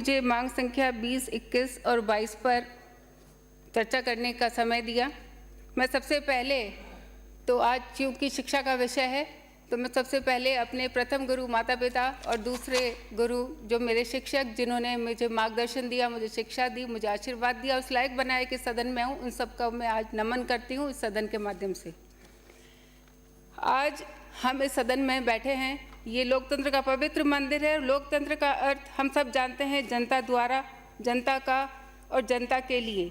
मुझे मांग संख्या 20, 21 और 22 पर चर्चा करने का समय दिया। मैं सबसे पहले तो आज क्योंकि शिक्षा का विषय है तो मैं सबसे पहले अपने प्रथम गुरु माता पिता और दूसरे गुरु जो मेरे शिक्षक जिन्होंने मुझे मार्गदर्शन दिया, मुझे शिक्षा दी, मुझे आशीर्वाद दिया, उस लायक बनाया कि सदन में हूँ, उन सबका मैं आज नमन करती हूँ इस सदन के माध्यम से। आज हम इस सदन में बैठे हैं, ये लोकतंत्र का पवित्र मंदिर है। लोकतंत्र का अर्थ हम सब जानते हैं, जनता द्वारा, जनता का और जनता के लिए।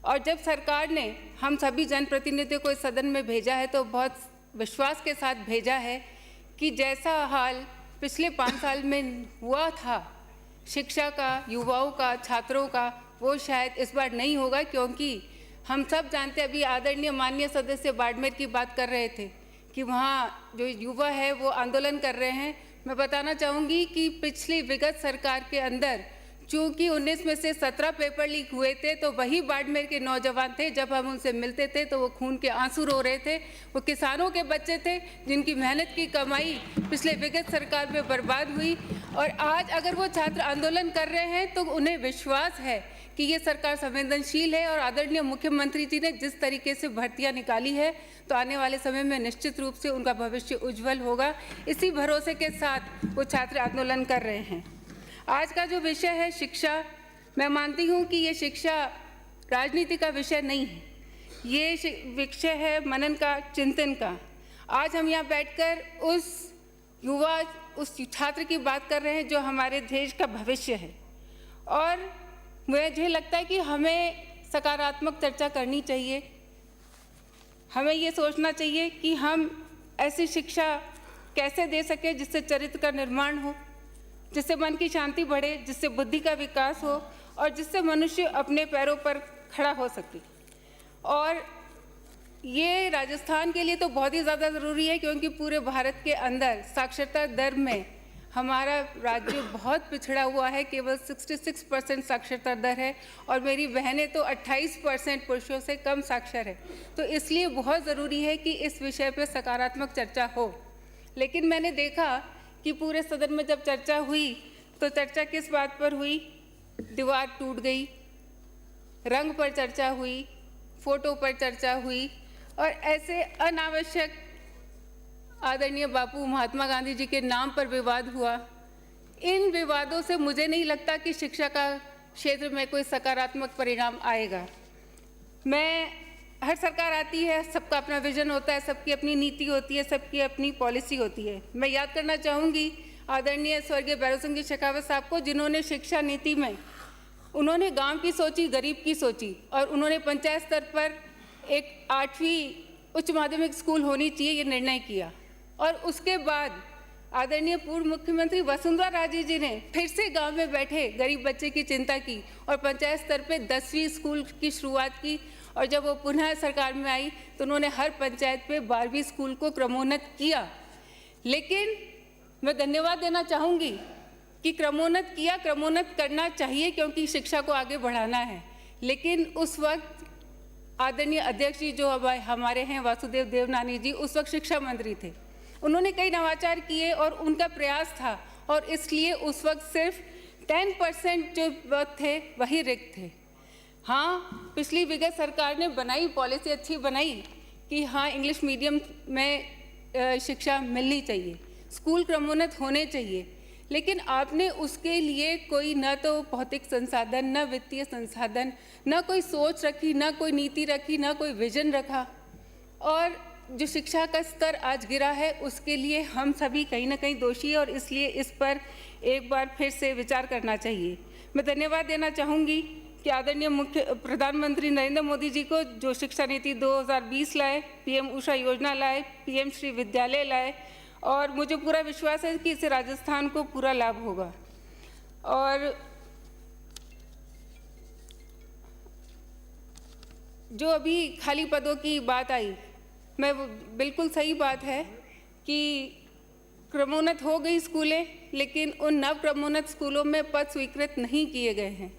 और जब सरकार ने हम सभी जनप्रतिनिधियों को इस सदन में भेजा है तो बहुत विश्वास के साथ भेजा है कि जैसा हाल पिछले 5 साल में हुआ था शिक्षा का, युवाओं का, छात्रों का, वो शायद इस बार नहीं होगा, क्योंकि हम सब जानते हैं, अभी आदरणीय माननीय सदस्य बाड़मेर की बात कर रहे थे कि वहाँ जो युवा है वो आंदोलन कर रहे हैं। मैं बताना चाहूँगी कि पिछली विगत सरकार के अंदर चूँकि 19 में से 17 पेपर लीक हुए थे तो वही बाड़मेर के नौजवान थे। जब हम उनसे मिलते थे तो वो खून के आंसू रो रहे थे। वो किसानों के बच्चे थे जिनकी मेहनत की कमाई पिछले विगत सरकार में बर्बाद हुई। और आज अगर वो छात्र आंदोलन कर रहे हैं तो उन्हें विश्वास है कि ये सरकार संवेदनशील है और आदरणीय मुख्यमंत्री जी ने जिस तरीके से भर्तियां निकाली है तो आने वाले समय में निश्चित रूप से उनका भविष्य उज्जवल होगा। इसी भरोसे के साथ वो छात्र आंदोलन कर रहे हैं। आज का जो विषय है शिक्षा, मैं मानती हूँ कि ये शिक्षा राजनीति का विषय नहीं है, ये विषय है मनन का, चिंतन का। आज हम यहाँ बैठकर उस युवा, उस छात्र की बात कर रहे हैं जो हमारे देश का भविष्य है। और मुझे लगता है कि हमें सकारात्मक चर्चा करनी चाहिए। हमें ये सोचना चाहिए कि हम ऐसी शिक्षा कैसे दे सकें जिससे चरित्र का निर्माण हो, जिससे मन की शांति बढ़े, जिससे बुद्धि का विकास हो और जिससे मनुष्य अपने पैरों पर खड़ा हो सके। और ये राजस्थान के लिए तो बहुत ही ज़्यादा ज़रूरी है, क्योंकि पूरे भारत के अंदर साक्षरता दर में हमारा राज्य बहुत पिछड़ा हुआ है। केवल 66% साक्षरता दर है और मेरी बहनें तो 28% पुरुषों से कम साक्षर है। तो इसलिए बहुत ज़रूरी है कि इस विषय पर सकारात्मक चर्चा हो। लेकिन मैंने देखा कि पूरे सदन में जब चर्चा हुई तो चर्चा किस बात पर हुई? दीवार टूट गई, रंग पर चर्चा हुई, फोटो पर चर्चा हुई और ऐसे अनावश्यक आदरणीय बापू महात्मा गांधी जी के नाम पर विवाद हुआ। इन विवादों से मुझे नहीं लगता कि शिक्षा का क्षेत्र में कोई सकारात्मक परिणाम आएगा। हर सरकार आती है, सबका अपना विजन होता है, सबकी अपनी नीति होती है, सबकी अपनी पॉलिसी होती है। मैं याद करना चाहूँगी आदरणीय स्वर्गीय भैरव सिंह जी शेखावत साहब को, जिन्होंने शिक्षा नीति में उन्होंने गांव की सोची, गरीब की सोची और उन्होंने पंचायत स्तर पर एक 8वीं उच्च माध्यमिक स्कूल होनी चाहिए ये निर्णय किया। और उसके बाद आदरणीय पूर्व मुख्यमंत्री वसुंधरा राजे जी ने फिर से गांव में बैठे गरीब बच्चे की चिंता की और पंचायत स्तर पे 10वीं स्कूल की शुरुआत की। और जब वो पुनः सरकार में आई तो उन्होंने हर पंचायत पे 12वीं स्कूल को क्रमोन्नत किया। लेकिन मैं धन्यवाद देना चाहूँगी कि क्रमोन्नत किया, क्रमोन्नत करना चाहिए क्योंकि शिक्षा को आगे बढ़ाना है। लेकिन उस वक्त आदरणीय अध्यक्ष जी जो अब हमारे हैं वसुदेव देवनानी जी, उस वक्त शिक्षा मंत्री थे। उन्होंने कई नवाचार किए और उनका प्रयास था और इसलिए उस वक्त सिर्फ 10% जो पद थे वही रिक्त थे। हाँ, पिछली विगत सरकार ने बनाई, पॉलिसी अच्छी बनाई कि हाँ इंग्लिश मीडियम में शिक्षा मिलनी चाहिए, स्कूल क्रमोन्नत होने चाहिए। लेकिन आपने उसके लिए कोई न तो भौतिक संसाधन, न वित्तीय संसाधन, न कोई सोच रखी, न कोई नीति रखी, न कोई विजन रखा। और जो शिक्षा का स्तर आज गिरा है उसके लिए हम सभी कहीं ना कहीं दोषी है और इसलिए इस पर एक बार फिर से विचार करना चाहिए। मैं धन्यवाद देना चाहूँगी कि आदरणीय प्रधानमंत्री नरेंद्र मोदी जी को जो शिक्षा नीति 2020 लाए, PM उषा योजना लाए, PM श्री विद्यालय लाए और मुझे पूरा विश्वास है कि इससे राजस्थान को पूरा लाभ होगा। और जो अभी खाली पदों की बात आई, मैं बिल्कुल सही बात है कि क्रमोन्नत हो गई स्कूलें, लेकिन उन नव क्रमोन्नत स्कूलों में पद स्वीकृत नहीं किए गए हैं।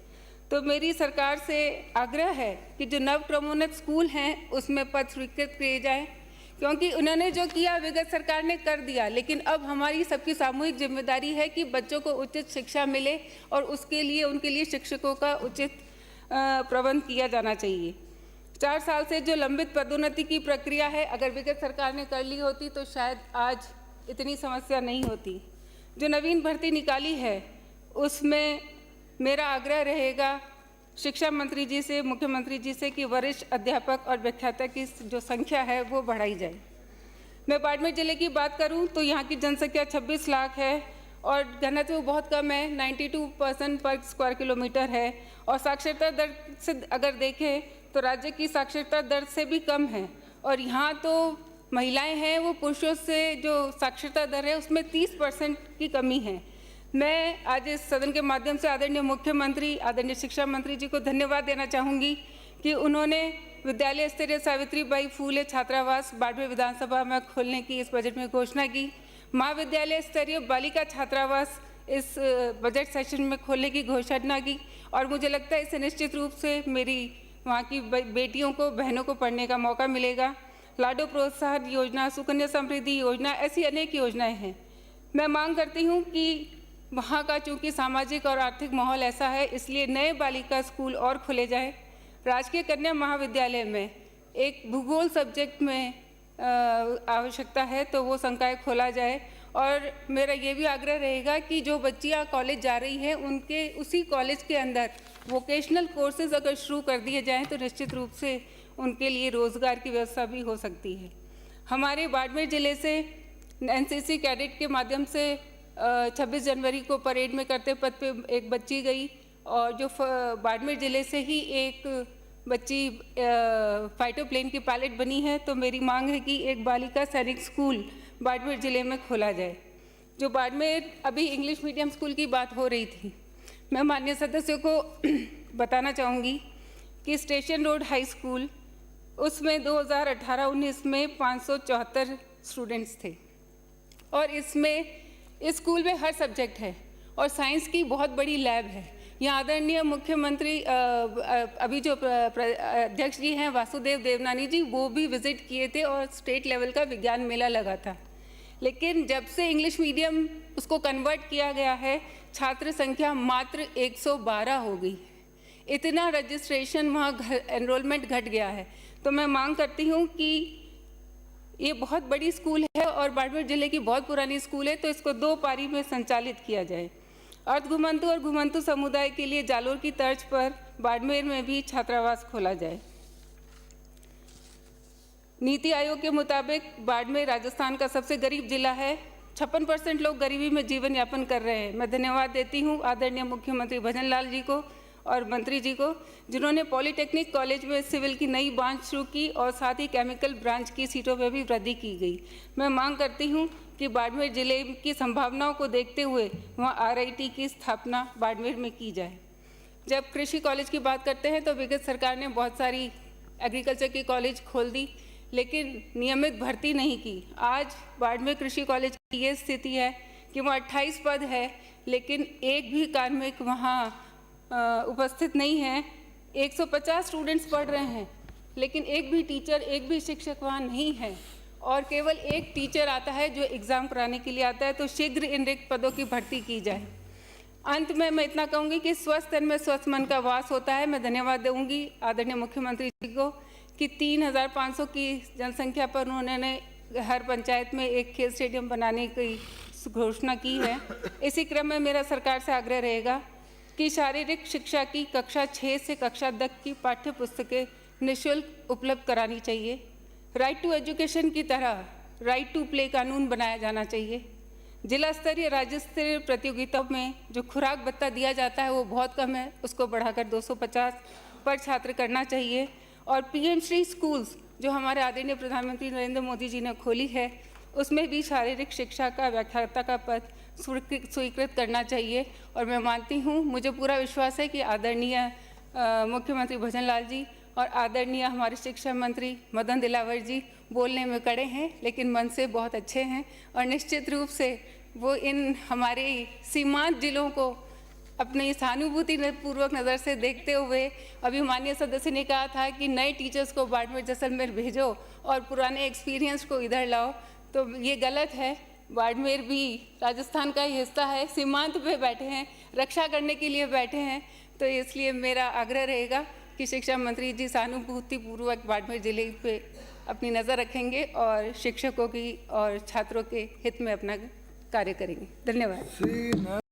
तो मेरी सरकार से आग्रह है कि जो नव क्रमोन्नत स्कूल हैं उसमें पद स्वीकृत किए जाएं, क्योंकि उन्होंने जो किया विगत सरकार ने कर दिया, लेकिन अब हमारी सबकी सामूहिक जिम्मेदारी है कि बच्चों को उचित शिक्षा मिले और उसके लिए उनके लिए शिक्षकों का उचित प्रबंध किया जाना चाहिए। 4 साल से जो लंबित पदोन्नति की प्रक्रिया है, अगर विगत सरकार ने कर ली होती तो शायद आज इतनी समस्या नहीं होती। जो नवीन भर्ती निकाली है उसमें मेरा आग्रह रहेगा शिक्षा मंत्री जी से, मुख्यमंत्री जी से कि वरिष्ठ अध्यापक और व्याख्याता की जो संख्या है वो बढ़ाई जाए। मैं बाड़मेर जिले की बात करूं तो यहाँ की जनसंख्या 26 लाख है और घनत्व बहुत कम है, 92% पर स्क्वायर किलोमीटर है, और साक्षरता दर से अगर देखें तो राज्य की साक्षरता दर से भी कम है। और यहाँ तो महिलाएं हैं वो पुरुषों से जो साक्षरता दर है उसमें 30% की कमी है। मैं आज इस सदन के माध्यम से आदरणीय मुख्यमंत्री, आदरणीय शिक्षा मंत्री जी को धन्यवाद देना चाहूँगी कि उन्होंने विद्यालय स्तरीय सावित्रीबाई फूले छात्रावास बाड़मेर विधानसभा में खोलने की इस बजट में घोषणा की। महाविद्यालय स्तरीय बालिका छात्रावास इस बजट सेशन में खोलने की घोषणा की, और मुझे लगता है इससे निश्चित रूप से मेरी वहाँ की बेटियों को, बहनों को पढ़ने का मौका मिलेगा। लाडो प्रोत्साहन योजना, सुकन्या समृद्धि योजना, ऐसी अनेक योजनाएं हैं। मैं मांग करती हूँ कि वहाँ का चूँकि सामाजिक और आर्थिक माहौल ऐसा है, इसलिए नए बालिका स्कूल और खोले जाए। राजकीय कन्या महाविद्यालय में एक भूगोल सब्जेक्ट में आवश्यकता है तो वो संकाय खोला जाए। और मेरा ये भी आग्रह रहेगा कि जो बच्चियाँ कॉलेज जा रही हैं उनके उसी कॉलेज के अंदर वोकेशनल कोर्सेज अगर शुरू कर दिए जाएँ तो निश्चित रूप से उनके लिए रोज़गार की व्यवस्था भी हो सकती है। हमारे बाड़मेर ज़िले से एनसीसी कैडेट के माध्यम से 26 जनवरी को परेड में करते पद पे एक बच्ची गई, और जो बाड़मेर ज़िले से ही एक बच्ची फाइटर प्लेन की पायलट बनी है। तो मेरी मांग है कि एक बालिका सैनिक स्कूल बाड़मेर ज़िले में खोला जाए। जो बाड़मेर अभी इंग्लिश मीडियम स्कूल की बात हो रही थी, मैं माननीय सदस्यों को बताना चाहूँगी कि स्टेशन रोड हाई स्कूल, उसमें 2018-19 में 574 स्टूडेंट्स थे, और इसमें इस स्कूल में हर सब्जेक्ट है और साइंस की बहुत बड़ी लैब है। यहाँ आदरणीय मुख्यमंत्री अभी जो अध्यक्ष जी हैं वासुदेव देवनानी जी, वो भी विजिट किए थे और स्टेट लेवल का विज्ञान मेला लगा था। लेकिन जब से इंग्लिश मीडियम उसको कन्वर्ट किया गया है, छात्र संख्या मात्र 112 हो गई। इतना रजिस्ट्रेशन वहाँ एनरोलमेंट घट गया है। तो मैं मांग करती हूँ कि ये बहुत बड़ी स्कूल है और बाड़मेर जिले की बहुत पुरानी स्कूल है, तो इसको 2 पारी में संचालित किया जाए। अर्ध घुमंतु और घुमंतु समुदाय के लिए जालोर की तर्ज पर बाड़मेर में भी छात्रावास खोला जाए। नीति आयोग के मुताबिक बाड़मेर राजस्थान का सबसे गरीब जिला है। 56% लोग गरीबी में जीवन यापन कर रहे हैं। मैं धन्यवाद देती हूँ आदरणीय मुख्यमंत्री भजनलाल जी को और मंत्री जी को, जिन्होंने पॉलिटेक्निक कॉलेज में सिविल की नई ब्रांच शुरू की और साथ ही केमिकल ब्रांच की सीटों में भी वृद्धि की गई। मैं मांग करती हूँ कि बाड़मेर जिले की संभावनाओं को देखते हुए वहाँ RIT की स्थापना बाड़मेर में की जाए। जब कृषि कॉलेज की बात करते हैं तो विगत सरकार ने बहुत सारी एग्रीकल्चर की कॉलेज खोल दी, लेकिन नियमित भर्ती नहीं की। आज बाड़मेर कृषि कॉलेज की ये स्थिति है कि वहाँ 28 पद है, लेकिन एक भी कार्मिक वहाँ उपस्थित नहीं है। 150 स्टूडेंट्स पढ़ रहे हैं, लेकिन एक भी टीचर, एक भी शिक्षक वहाँ नहीं है, और केवल एक टीचर आता है जो एग्ज़ाम कराने के लिए आता है। तो शीघ्र इन रिक्त पदों की भर्ती की जाए। अंत में मैं इतना कहूँगी कि स्वस्थ तन में स्वस्थ मन का वास होता है। मैं धन्यवाद दूँगी आदरणीय मुख्यमंत्री जी को कि 3500 की जनसंख्या पर उन्होंने हर पंचायत में एक खेल स्टेडियम बनाने की घोषणा की है। इसी क्रम में मेरा सरकार से आग्रह रहेगा कि शारीरिक शिक्षा की कक्षा 6 से कक्षा 10 की पाठ्य पुस्तकें निःशुल्क उपलब्ध करानी चाहिए। राइट टू एजुकेशन की तरह राइट टू प्ले कानून बनाया जाना चाहिए। जिला स्तरीय, राज्य स्तरीय प्रतियोगिताओं में जो खुराक भत्ता दिया जाता है वो बहुत कम है, उसको बढ़ाकर 250 पर छात्र करना चाहिए। और PM श्री स्कूल्स जो हमारे आदरणीय प्रधानमंत्री नरेंद्र मोदी जी ने खोली है, उसमें भी शारीरिक शिक्षा का व्याख्याता का पद स्वीकृत करना चाहिए। और मैं मानती हूँ, मुझे पूरा विश्वास है कि आदरणीय मुख्यमंत्री भजनलाल जी और आदरणीय हमारे शिक्षा मंत्री मदन दिलावर जी बोलने में कड़े हैं, लेकिन मन से बहुत अच्छे हैं, और निश्चित रूप से वो इन हमारे सीमांत जिलों को अपनी सहानुभूति पूर्वक नज़र से देखते हुए अभी माननीय सदस्य ने कहा था कि नए टीचर्स को बाड़मेर जैसलमेर भेजो और पुराने एक्सपीरियंस को इधर लाओ, तो ये गलत है। बाड़मेर भी राजस्थान का ही हिस्सा है, सीमांत पे बैठे हैं, रक्षा करने के लिए बैठे हैं। तो इसलिए मेरा आग्रह रहेगा कि शिक्षा मंत्री जी सहानुभूतिपूर्वक बाड़मेर जिले पे अपनी नज़र रखेंगे और शिक्षकों की और छात्रों के हित में अपना कार्य करेंगे। धन्यवाद।